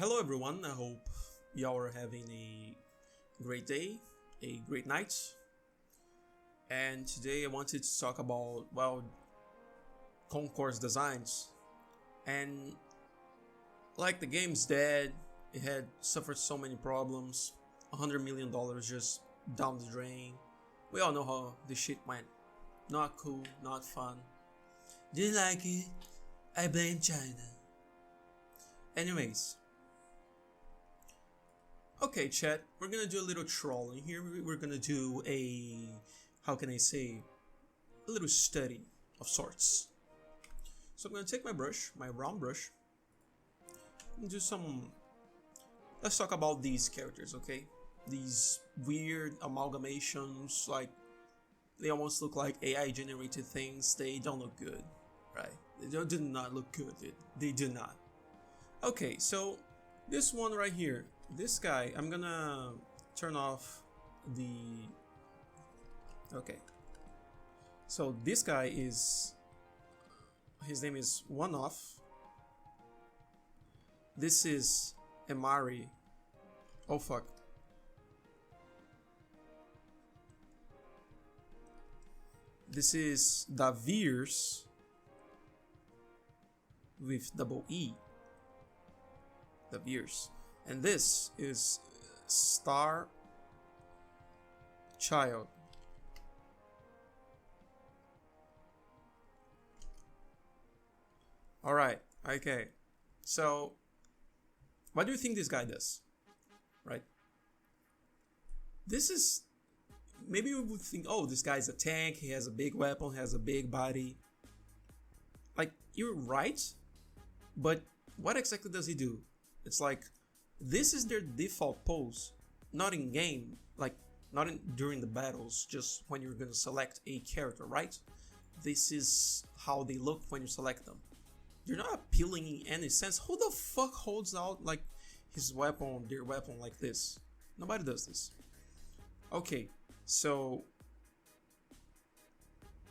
Hello everyone, I hope y'all are having a great day, a great night. And today I wanted to talk about, Concord's designs. And like the game's dead, it had suffered so many problems, $100 million just down the drain. We all know how this shit went. Not cool, not fun. Didn't like it, I blame China. Anyways. Okay, chat, we're gonna do a little trolling here. We're gonna do a, how can I say, a little study of sorts. So I'm gonna take my brush, my round brush, and do some, let's talk about these characters, okay? These weird amalgamations, like, they almost look like AI generated things. They don't look good, right? They do not look good, they do not. Okay, so this one right here, this guy, I'm gonna turn off the, okay. So this guy is, his name is One-Off. This is Amari. Oh fuck. This is Daveers with double E. Daveers. And this is Star Child. Alright, okay. So, what do you think this guy does? Right? This is, maybe you would think, oh, this guy's a tank, he has a big weapon, he has a big body. Like, you're right, but what exactly does he do? It's like, this is their default pose, not in game, like not during the battles, just when you're gonna select a character, right? This is how they look when you select them. They're not appealing in any sense. Who the fuck holds out like his weapon, their weapon like this? Nobody does this. Okay, so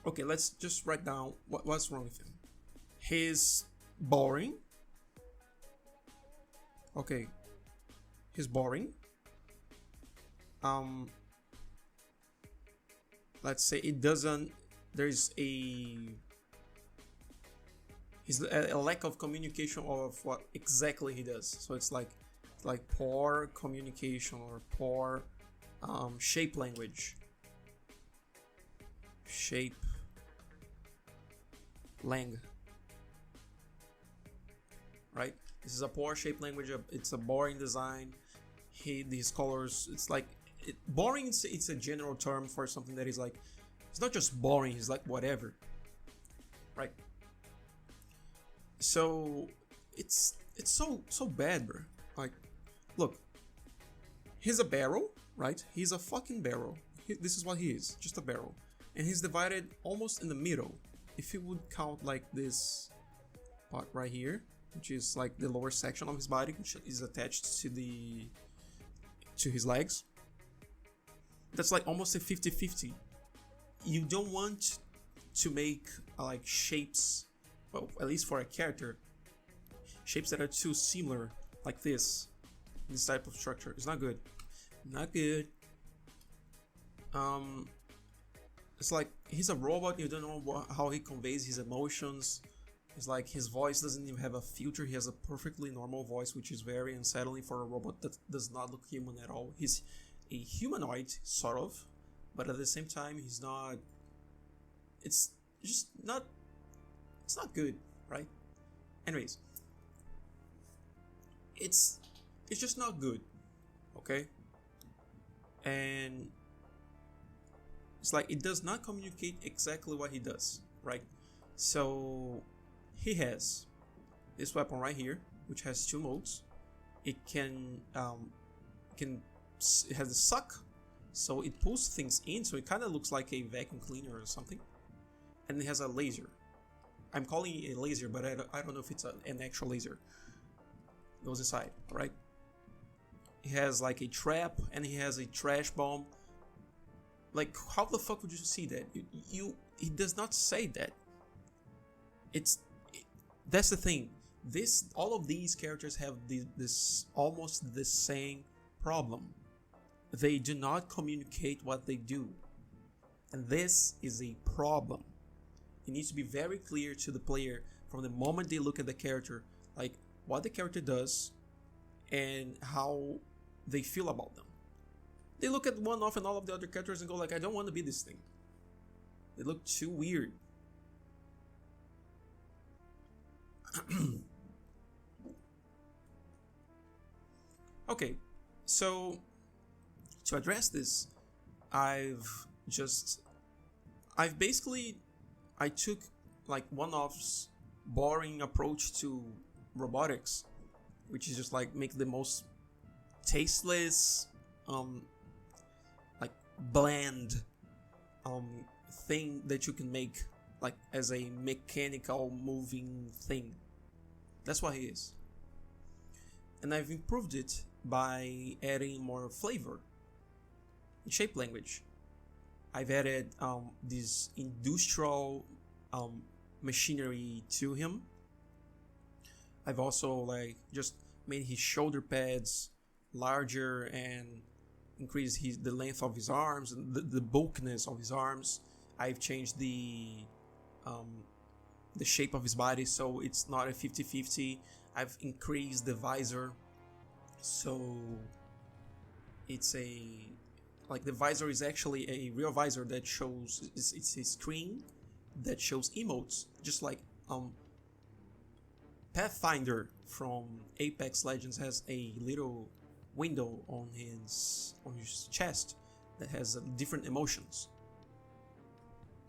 let's just write down what's wrong with him. He's boring. Okay. He's boring. Let's say it doesn't. There's a lack of communication of what exactly he does. So it's like poor communication or poor shape language. Shape lang. Right. This is a poor shape language. It's a boring design. These colors, it's like boring. It's a general term for something that is like, it's not just boring. It's like whatever, right? So it's so bad, bro. Like, look, he's a barrel, right? He's a fucking barrel. This is what he is, just a barrel, and he's divided almost in the middle. If you would count like this part right here, which is like the lower section of his body, which is attached to his legs. That's like almost a 50-50. You don't want to make like shapes, well, at least for a character, shapes that are too similar like this type of structure. It's not good. Not good. It's like he's a robot. You don't know how he conveys his emotions. It's like his voice doesn't even have a filter. He has a perfectly normal voice, which is very unsettling for a robot that does not look human at all. He's a humanoid, sort of, but at the same time, he's not. It's just not. It's not good, right? Anyways, it's just not good, okay? And it's like it does not communicate exactly what he does, right? So he has this weapon right here, which has two modes. It it has a suck, so it pulls things in, so it kind of looks like a vacuum cleaner or something. And it has a laser. I'm calling it a laser, but I don't know if it's an actual laser. It goes inside, right? He has like a trap, and he has a trash bomb. Like, how the fuck would you see that? He does not say that. That's the thing. all of these characters have this almost the same problem. They do not communicate what they do. And this is a problem. It needs to be very clear to the player from the moment they look at the character, like what the character does and how they feel about them. They look at One-Off and all of the other characters and go like, I don't want to be this thing. They look too weird. Okay, so to address this, I took like One-Off's boring approach to robotics, which is just like make the most tasteless, like bland, thing that you can make, like as a mechanical moving thing. That's what he is. And I've improved it by adding more flavor in shape language. I've added this industrial machinery to him. I've also like just made his shoulder pads larger and increased the length of his arms and the bulkiness of his arms. I've changed the shape of his body so it's not a 50-50. I've increased the visor so it's the visor is actually a real visor that shows, it's a screen that shows emotes, just like Pathfinder from Apex Legends has a little window on his chest that has different emotions.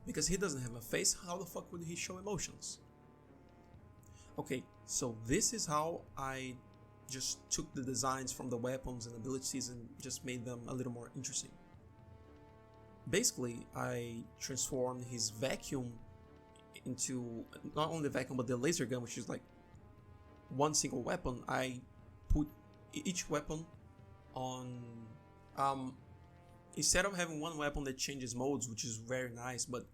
Because he doesn't have a face, how the fuck would he show emotions? Okay, so this is how I just took the designs from the weapons and abilities and just made them a little more interesting. Basically, I transformed his vacuum into not only the vacuum but the laser gun, which is like one single weapon. I put each weapon on instead of having one weapon that changes modes, which is very nice, but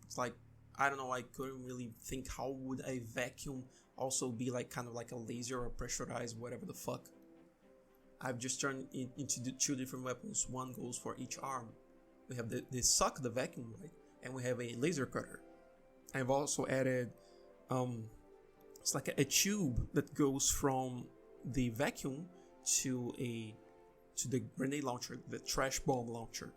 it's like, I don't know, I couldn't really think how would a vacuum also be like kind of like a laser or pressurized, whatever the fuck. I've just turned it into two different weapons. One goes for each arm. We have the suck, the vacuum, right? And we have a laser cutter. I've also added it's like a tube that goes from the vacuum to the grenade launcher, the trash bomb launcher.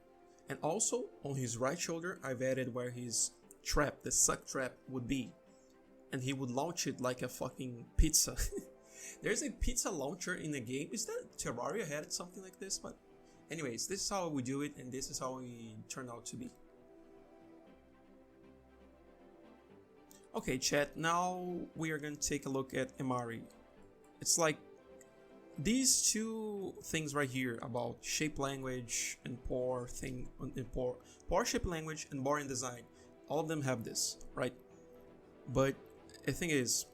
And also on his right shoulder, I've added where his trap, the suck trap, would be. And he would launch it like a fucking pizza. There's a pizza launcher in the game. Is that Terraria had something like this? But anyways, this is how we do it, and this is how we turn out to be. Okay, chat, now we are going to take a look at Amari. It's like these two things right here about shape language and poor shape language and boring design. All of them have this, right? But the thing is,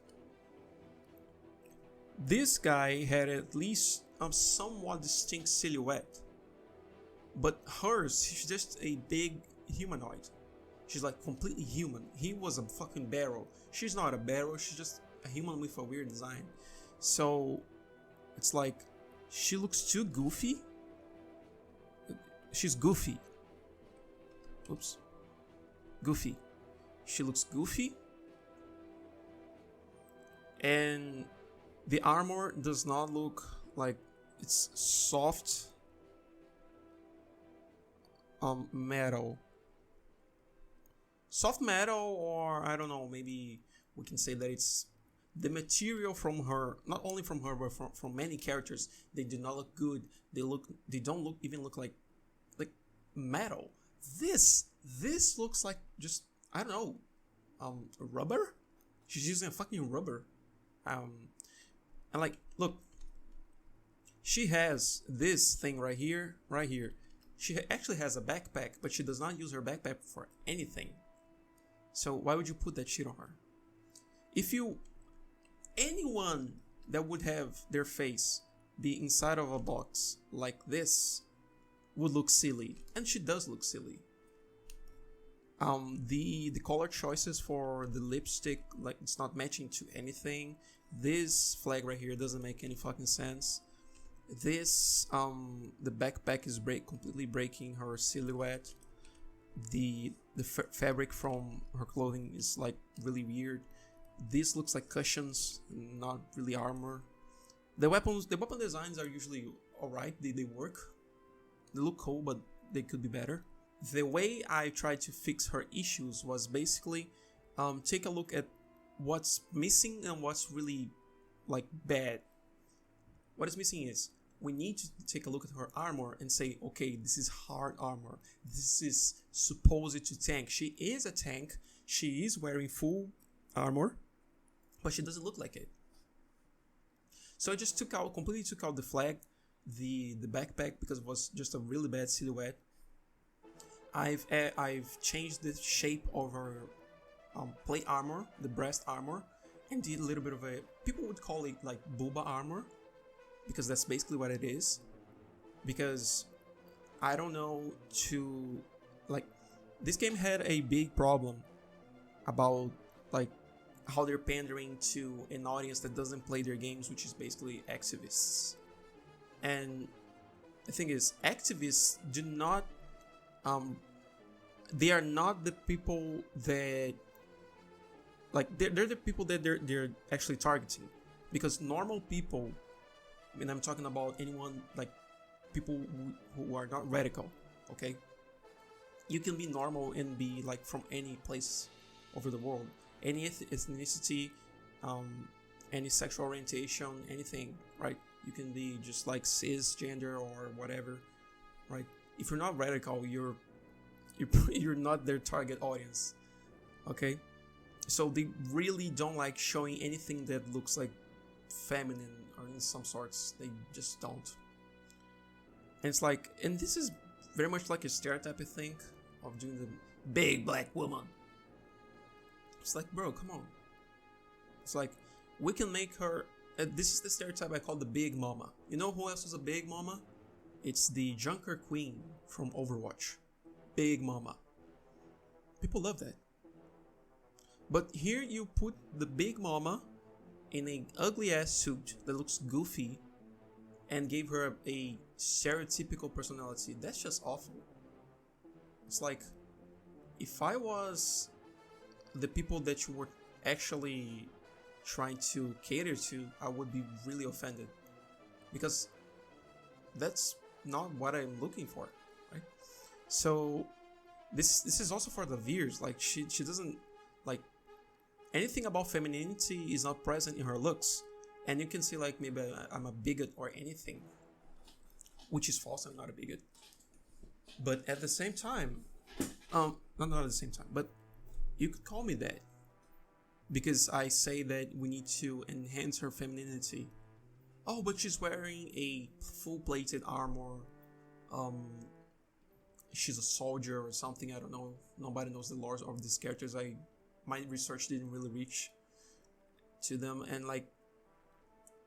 this guy had at least a somewhat distinct silhouette. But hers, she's just a big humanoid. She's like completely human. He was a fucking barrel. She's not a barrel, she's just a human with a weird design. So it's like she looks too goofy. She's goofy. Oops. Goofy. She looks goofy. And the armor does not look like it's soft metal. Soft metal, or I don't know, maybe we can say that it's the material from her, not only from her, but from many characters. They do not look good. They don't even look like metal. This looks like just, I don't know, rubber? She's using a fucking rubber. And like, look, she has this thing right here. She actually has a backpack, but she does not use her backpack for anything. So why would you put that shit on her? Anyone that would have their face be inside of a box like this would look silly, and she does look silly. The color choices for the lipstick, like, it's not matching to anything. This flag right here doesn't make any fucking sense. This the backpack is completely breaking her silhouette. The fabric from her clothing is like really weird. This looks like cushions, not really armor. The weapon designs are usually alright. They work. They look cool, but they could be better. The way I tried to fix her issues was basically take a look at what's missing and what's really like bad. What is missing is we need to take a look at her armor and say, okay, this is hard armor. This is supposed to tank. She is a tank. She is wearing full armor, but she doesn't look like it. So I just completely took out the flag, the backpack, because it was just a really bad silhouette. I've changed the shape of her plate armor, the breast armor, and did a little bit of a, people would call it like booba armor, because that's basically what it is. Because I don't know this game had a big problem about like how they're pandering to an audience that doesn't play their games, which is basically activists. And the thing is, activists do not they are not the people that they're the people that they're actually targeting. Because normal people, and I'm talking about anyone like people who are not radical, okay? You can be normal and be like from any place over the world, any ethnicity, any sexual orientation, anything, right? You can be just like cisgender or whatever, right? If you're not radical, you're not their target audience, okay? So they really don't like showing anything that looks like feminine or in some sorts. They just don't. And it's like, and this is very much like a stereotype, I think, of doing the big black woman. It's like, bro, come on. It's like, we can make her, this is the stereotype I call the big mama. You know who else is a big mama? It's the Junker Queen from Overwatch. Big mama. People love that. But here you put the big mama in an ugly ass suit that looks goofy and gave her a stereotypical personality. That's just awful. It's like, if I was the people that you were actually trying to cater to, I would be really offended, because that's not what I'm looking for, right? So this is also for the Daveers. Like she doesn't like anything about femininity is not present in her looks. And you can say like, maybe I'm a bigot or anything, which is false. I'm not a bigot. But at the same time, not at the same time, but you could call me that, because I say that we need to enhance her femininity. Oh, but she's wearing a full-plated armor. She's a soldier or something. I don't know. Nobody knows the lore of these characters. My research didn't really reach to them. And like,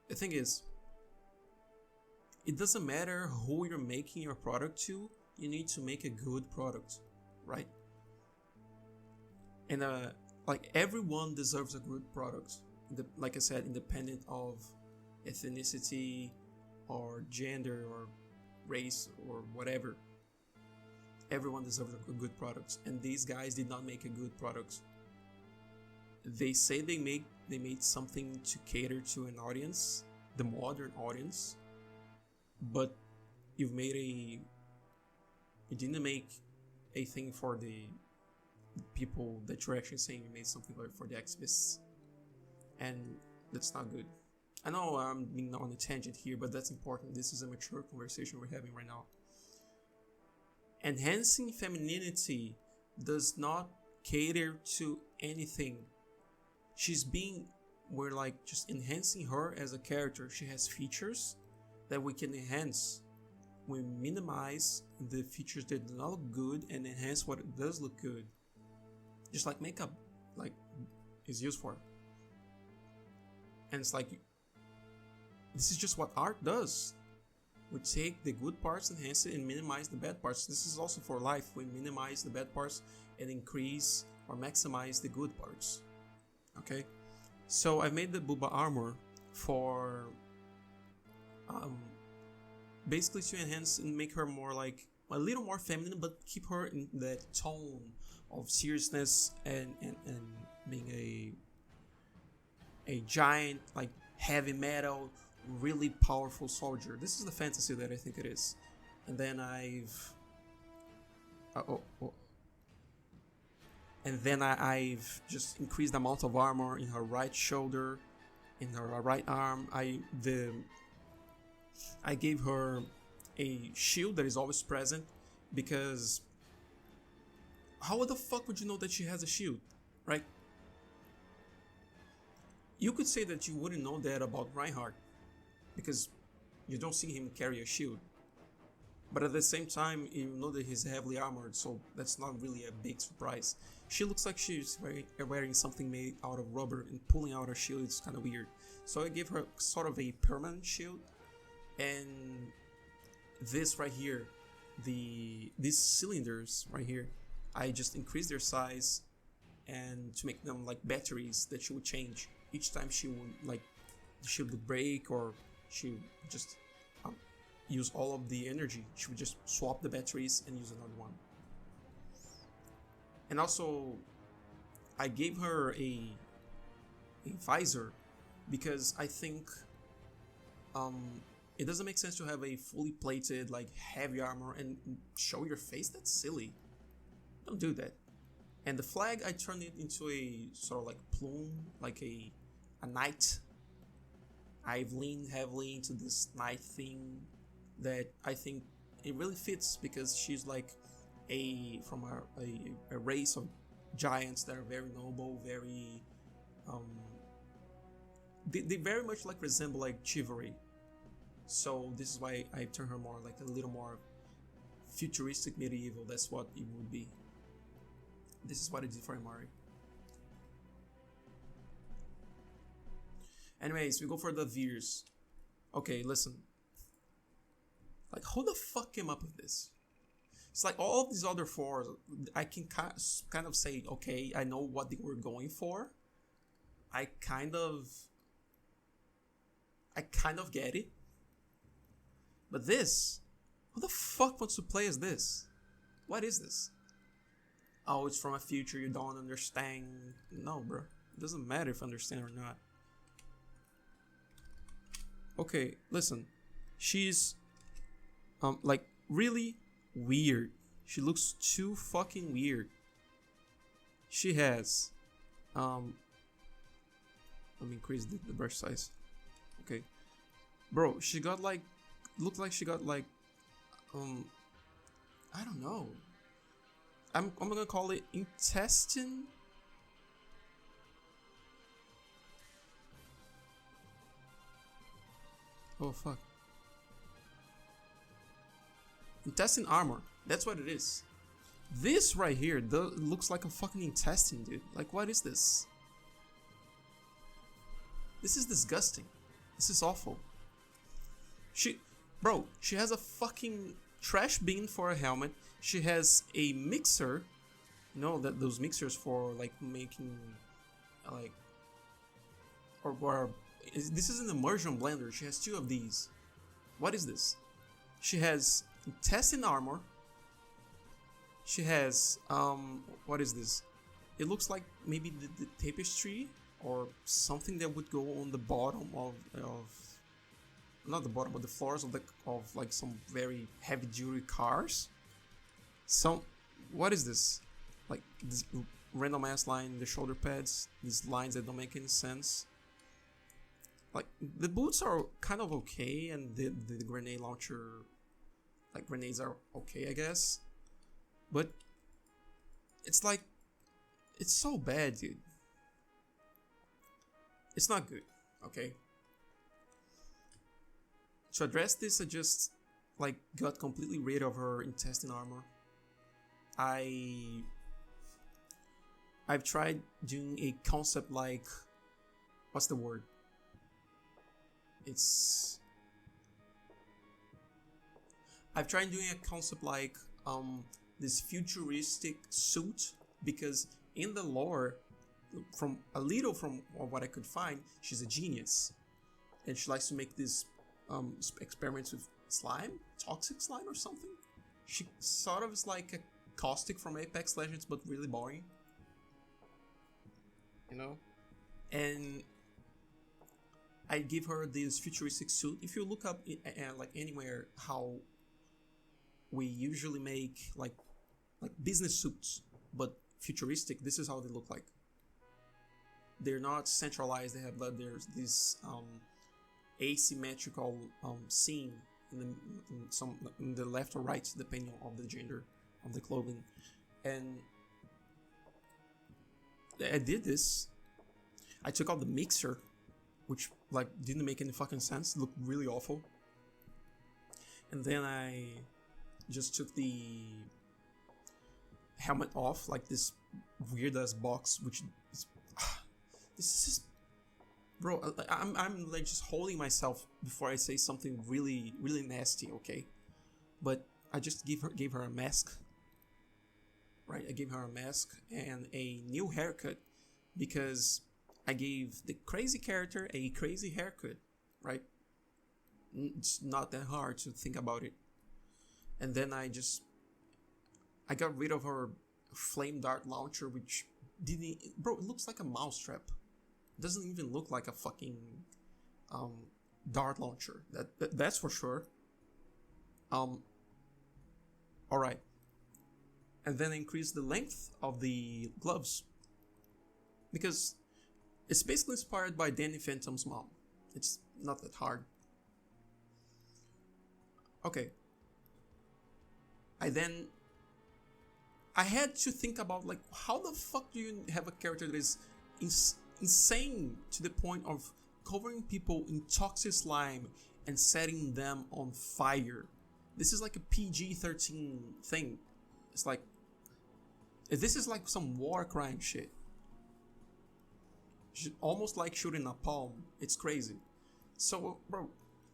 the thing is, it doesn't matter who you're making your product to. You need to make a good product, right? And like, everyone deserves a good product. Like I said, independent of ethnicity or gender or race or whatever. Everyone deserves a good product, and these guys did not make a good product. They say they made something to cater to an audience, the modern audience, but you didn't make a thing for the people that you're actually saying you made something for the activists, and that's not good. I know I'm being on a tangent here, but that's important. This is a mature conversation we're having right now. Enhancing femininity does not cater to anything. We're like just enhancing her as a character. She has features that we can enhance. We minimize the features that do not look good and enhance what does look good. Just like makeup, like, is used for. And it's like, this is just what art does. We take the good parts, enhance it, and minimize the bad parts. This is also for life. We minimize the bad parts and increase or maximize the good parts. Okay? So I made the Booba armor for basically to enhance and make her more like a little more feminine, but keep her in that tone of seriousness and being a giant, like heavy metal, really powerful soldier. This is the fantasy that I think it is. And then I've just increased the amount of armor in her right shoulder, in her right arm. I gave her a shield that is always present, because how the fuck would you know that she has a shield, right? You could say that you wouldn't know that about Reinhardt, because you don't see him carry a shield. But at the same time, you know that he's heavily armored, so that's not really a big surprise. She looks like she's wearing something made out of rubber, and pulling out her shield is kind of weird. So I gave her sort of a permanent shield, and this right here, these cylinders right here, I just increased their size and to make them like batteries that she would change each time she would like the shield would break, or she would just use all of the energy. She would just swap the batteries and use another one. And also, I gave her a visor, because I think it doesn't make sense to have a fully plated like heavy armor and show your face. That's silly. Don't do that. And the flag, I turned it into a sort of like plume, like a knight. I've leaned heavily into this knight thing that I think it really fits, because she's like from a race of giants that are very noble, very they very much like resemble like chivalry. So this is why I turn her more like a little more futuristic medieval. That's what it would be. This is what I did for Amari. Anyways, we go for the Daveers. Okay, listen. Like, who the fuck came up with this? It's like all of these other fours, I can kind of say, okay, I know what they were going for. I kind of get it. But this, who the fuck wants to play as this? What is this? Oh, it's from a future you don't understand. No, bro. It doesn't matter if I understand or not. Okay, listen. She's like really weird. She looks too fucking weird. She has let me increase the brush size. Okay. Bro, she got like looks like she got like I don't know. I'm gonna call it intestine. Oh fuck. Intestine armor. That's what it is. This right here looks like a fucking intestine, dude. Like, what is this? This is disgusting. This is awful. Bro, she has a fucking trash bin for a helmet. She has a mixer. You know, those mixers for like making like or this is an immersion blender. She has two of these. What is this? She has intestine armor. She has what is this? It looks like maybe the tapestry or something that would go on the bottom of not the bottom but the floors of like some very heavy duty cars. What is this? Like this random ass line in the shoulder pads, these lines that don't make any sense. Like the boots are kind of okay, and the grenade launcher, like grenades are okay, I guess. But it's like, it's so bad, dude. It's not good, okay? To address this, I just like got completely rid of her intestine armor. I've tried doing a concept like, what's the word? I've tried doing a concept like this futuristic suit, because in the lore from what I could find, she's a genius, and she likes to make these experiments with slime, toxic slime or something. She sort of is like a Caustic from Apex Legends, but really boring, you know. And I give her this futuristic suit. If you look up like anywhere how we usually make like business suits, but futuristic, this is how they look like. They're not centralized. They have there's this asymmetrical seam in the left or right, depending on the gender of the clothing. And I did this. I took out the mixer, which like didn't make any fucking sense. It looked really awful. And then I just took the helmet off, like this weird ass box, which is, this is just, bro. I'm like just holding myself before I say something really nasty, okay? But I just gave her a mask, right? I gave her a mask and a new haircut because I gave the crazy character a crazy haircut, right? It's not that hard to think about it. And then I got rid of her flame dart launcher, which didn't, bro, it looks like a mousetrap. It doesn't even look like a fucking dart launcher. That's for sure. Alright. And then increase the length of the gloves, because it's basically inspired by Danny Phantom's mom. It's not that hard. Okay. I had to think about, like, how the fuck do you have a character that is insane to the point of covering people in toxic slime and setting them on fire? This is like a PG-13 thing. It's like, this is like some war crime shit. Almost like shooting a palm. It's crazy. So, bro,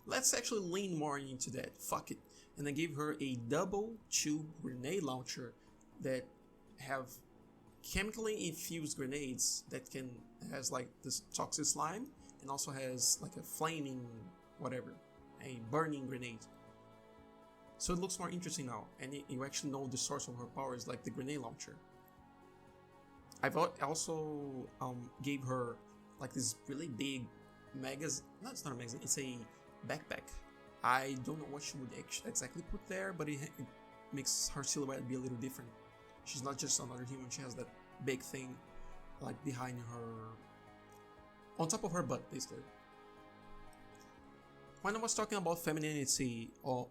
let's actually lean more into that. Fuck it. And I gave her a double tube grenade launcher that have chemically infused grenades that has like this toxic slime, and also has like a flaming whatever, a burning grenade. So it looks more interesting now, and you actually know the source of her power is like the grenade launcher. I've also gave her like this really big magazine. No, it's not a magazine. It's a backpack. I don't know what she would exactly put there, but it makes her silhouette be a little different. She's not just another human. She has that big thing like behind her, on top of her butt, basically. When I was talking about femininity or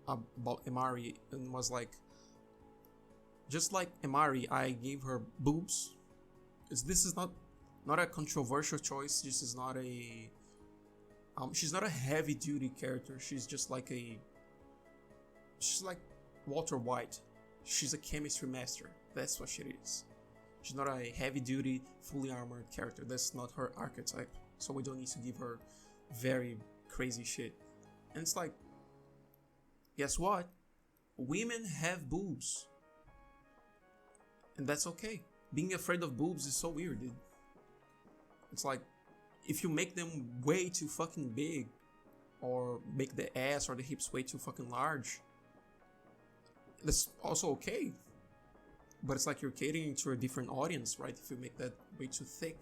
about Amari, and was like, just like Amari, I gave her boobs. This is not a controversial choice. This is not a she's not a heavy duty character. She's like Walter White. She's a chemistry master. That's what she is. She's not a heavy duty, fully armored character. That's not her archetype. So we don't need to give her very crazy shit. And it's like, guess what? Women have boobs. And that's okay. Being afraid of boobs is so weird, dude. It's like, if you make them way too fucking big, or make the ass or the hips way too fucking large, that's also okay. But it's like you're catering to a different audience, right? If you make that way too thick,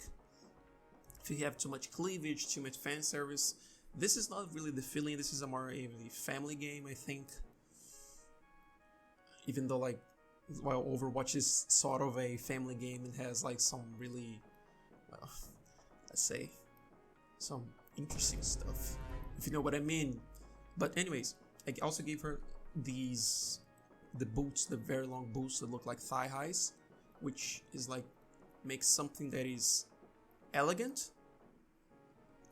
if you have too much cleavage, too much fan service, this is not really the feeling. This is a more a family game, I think. Even though, like, while Overwatch is sort of a family game, it has like some really, well, let's say, some interesting stuff, if you know what I mean. But anyways, I also gave her the boots, the very long boots that look like thigh highs, which is like, makes something that is elegant,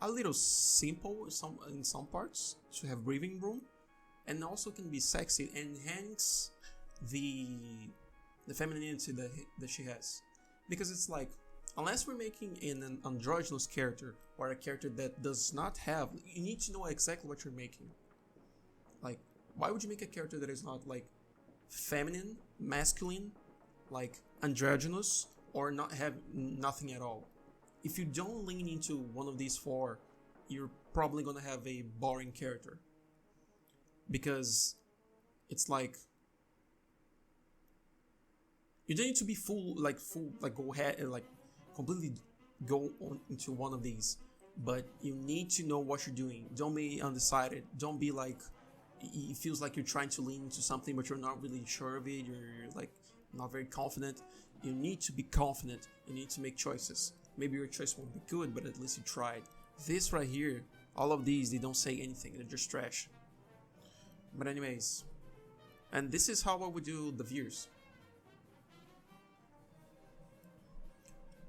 a little simple in some parts to have breathing room, and also can be sexy and enhance the femininity that she has. Because it's like, unless we're making an androgynous character or a character that does not have, you need to know exactly what you're making. Like, why would you make a character that is not like feminine, masculine, like androgynous, or not have nothing at all. If you don't lean into one of these four, you're probably gonna have a boring character. Because it's like you don't need to be go ahead and like completely go on into one of these, but you need to know what you're doing. Don't be undecided. Don't be like, it feels like you're trying to lean into something but you're not really sure of it. You're like not very confident. You need to be confident. You need to make choices. Maybe your choice won't be good, but at least you tried. This right here, all of these, they don't say anything. They're just trash. But anyways, and this is how I would do the views.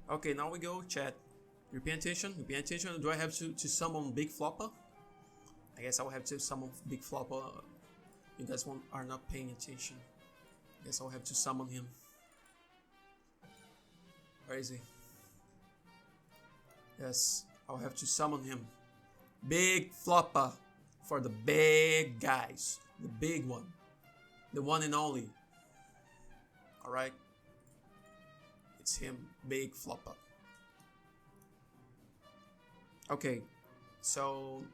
Okay, now we go chat. You paying attention? You paying attention? Do I have to summon Big Flopper? I guess I will have to summon Big Flopper. You guys are not paying attention. I guess I'll have to summon him. Where is he? Yes, I'll have to summon him. Big Flopper. For the big guys. The big one. The one and only. Alright? It's him. Big Flopper. Okay. So...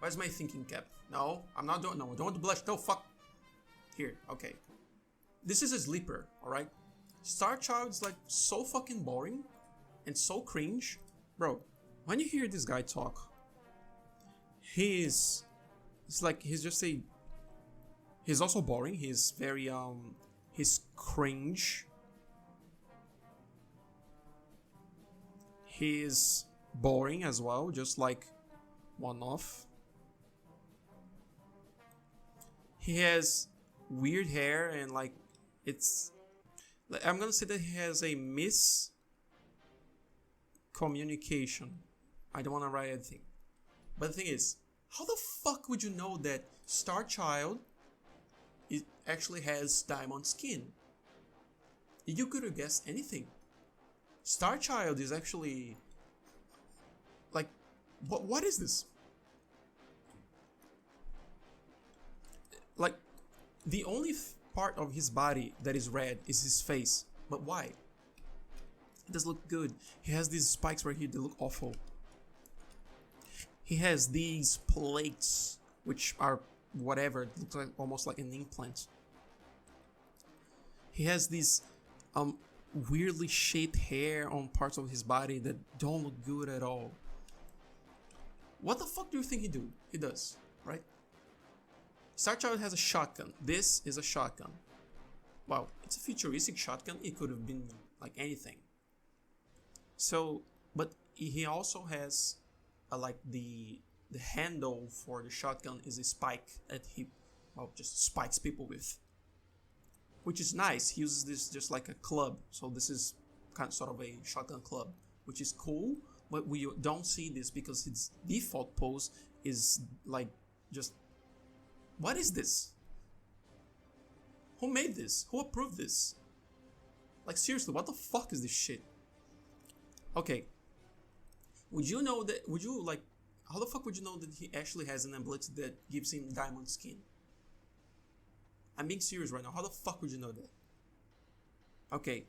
where's my thinking cap? No, I'm not doing... no, I don't want to blush. No, fuck. Here, okay. This is a sleeper, alright? Star Child's like so fucking boring. And so cringe. Bro, when you hear this guy talk... it's like he's just a... he's also boring. He's very he's cringe. He's boring as well, just like One-Off. He has weird hair and like it's... I'm gonna say that he has a miscommunication. I don't want to write anything. But the thing is, how the fuck would you know that Star Child actually has diamond skin? You could have guessed anything. Star Child is actually... like, what is this? Like, the only part of his body that is red is his face. But why? It does look good. He has these spikes right here that look awful. He has these plates, which are whatever, it looks like almost like an implant. He has these weirdly shaped hair on parts of his body that don't look good at all. What the fuck do you think he does, right? Star Child has a shotgun. This is a shotgun. Wow, it's a futuristic shotgun. It could have been like anything. So, but he also has like the handle for the shotgun is a spike that he, well, just spikes people with, which is nice. He uses this just like a club, so this is kind of sort of a shotgun club, which is cool. But we don't see this because its default pose is like just... what is this? Who made this? Who approved this? Like seriously, what the fuck is this shit? Okay. Would you know that, how the fuck would you know that he actually has an ability that gives him diamond skin? I'm being serious right now. How the fuck would you know that? Okay.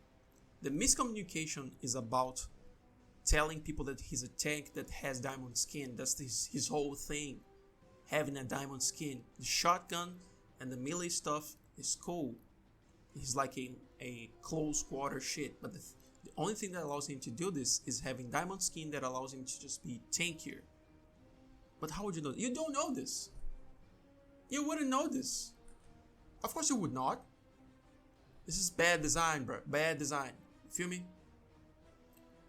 The miscommunication is about telling people that he's a tank that has diamond skin. That's his whole thing. Having a diamond skin. The shotgun and the melee stuff is cool. He's like a close quarter shit. But the only thing that allows him to do this is having diamond skin that allows him to just be tankier. But how would you know? You don't know this. You wouldn't know this. Of course you would not. This is bad design, bro. Bad design. You feel me?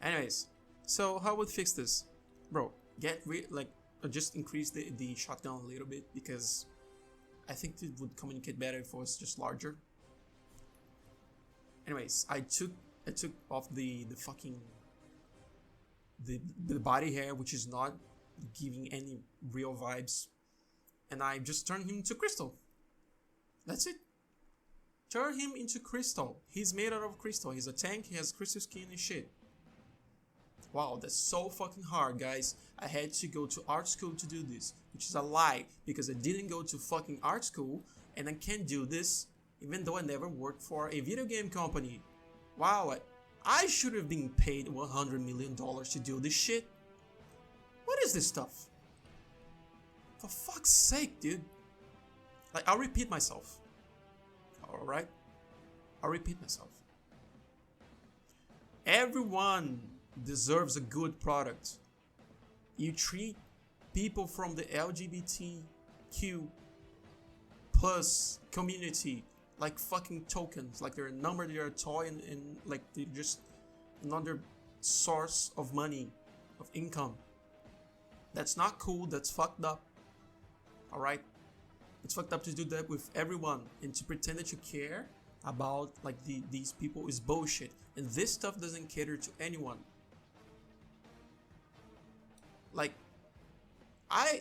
Anyways, so how would fix this? Bro, just increase the shotgun a little bit, because I think it would communicate better if it was just larger. Anyways, I took off the fucking the body hair, which is not giving any real vibes, and I just turned him into crystal. That's it. Turn him into crystal. He's made out of crystal. He's a tank. He has crystal skin and shit. Wow, that's so fucking hard, guys. I had to go to art school to do this, which is a lie, because I didn't go to fucking art school, and I can't do this, even though I never worked for a video game company. Wow, I should have been paid $100 million to do this shit. What is this stuff? For fuck's sake, dude. Like, I'll repeat myself. Alright? I'll repeat myself. Everyone deserves a good product. You treat people from the LGBTQ plus community like fucking tokens, like they're a number, they're a toy, and like they're just another source of money, of income. That's not cool, that's fucked up. Alright? It's fucked up to do that with everyone, and to pretend that you care about like these people is bullshit. And this stuff doesn't cater to anyone. Like, I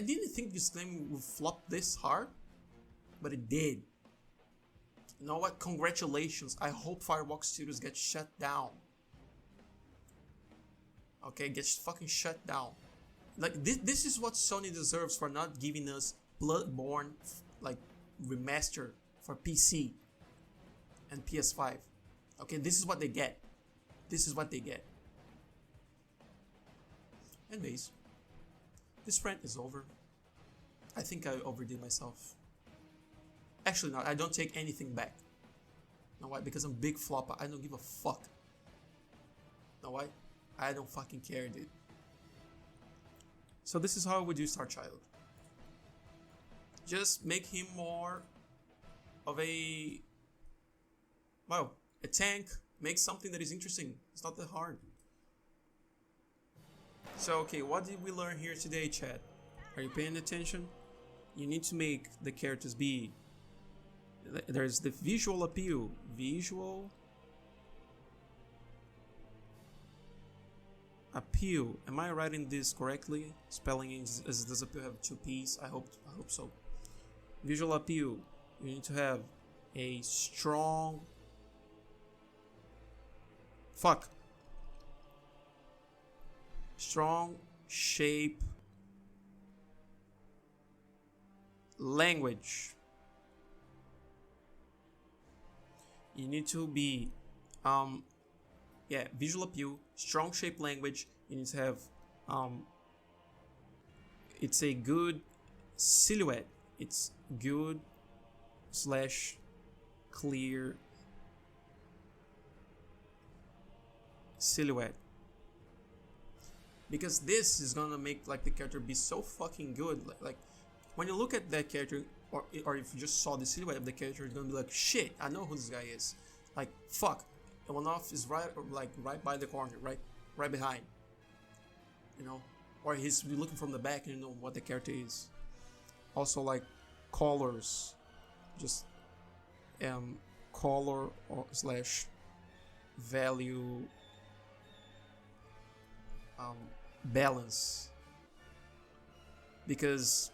didn't think this thing would flop this hard, but it did. You know what? Congratulations. I hope Firewalk Studios gets shut down. Okay, gets fucking shut down. Like, this is what Sony deserves for not giving us Bloodborne, like, remaster for PC and PS5. Okay, this is what they get. This is what they get. Anyways, this rant is over. I think I overdid myself. Actually, no, I don't take anything back. You know why? Because I'm big flopper. I don't give a fuck. You know why? I don't fucking care, dude. So this is how I would do Star Child. Just make him more of a, well, a tank. Make something that is interesting. It's not that hard. So, okay, what did we learn here today, chat? Are you paying attention? You need to make the characters be... There's the visual appeal. Visual appeal. Am I writing this correctly? Spelling is, does appeal have two P's? I hope so. Visual appeal. You need to have a strong... Strong shape language. You need to be visual appeal, strong shape language. You need to have it's a good silhouette. It's good / clear silhouette. Because this is gonna make like the character be so fucking good. Like when you look at that character, or if you just saw the silhouette of the character, you're gonna be like, shit, I know who this guy is. Like, fuck, One-Off is right by the corner, right behind. You know, or he's looking from the back and you know what the character is. Also, like colors, just color or / value balance, because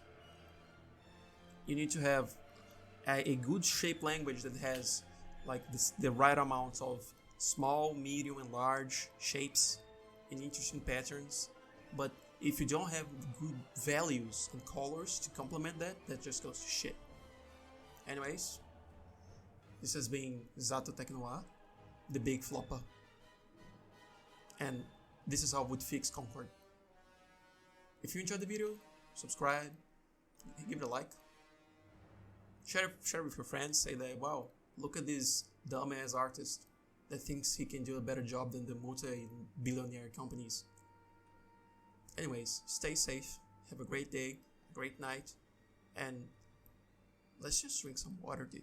you need to have a good shape language that has like the right amount of small, medium, and large shapes and interesting patterns. But if you don't have good values and colors to complement that just goes to shit. Anyways, this has been Zato Tecnoa, the big flopper, and this is how I would fix Concord. If you enjoyed the video, subscribe, give it a like, share with your friends, say that, wow, look at this dumbass artist that thinks he can do a better job than the multi-billionaire companies. Anyways, stay safe, have a great day, great night, and let's just drink some water, dude.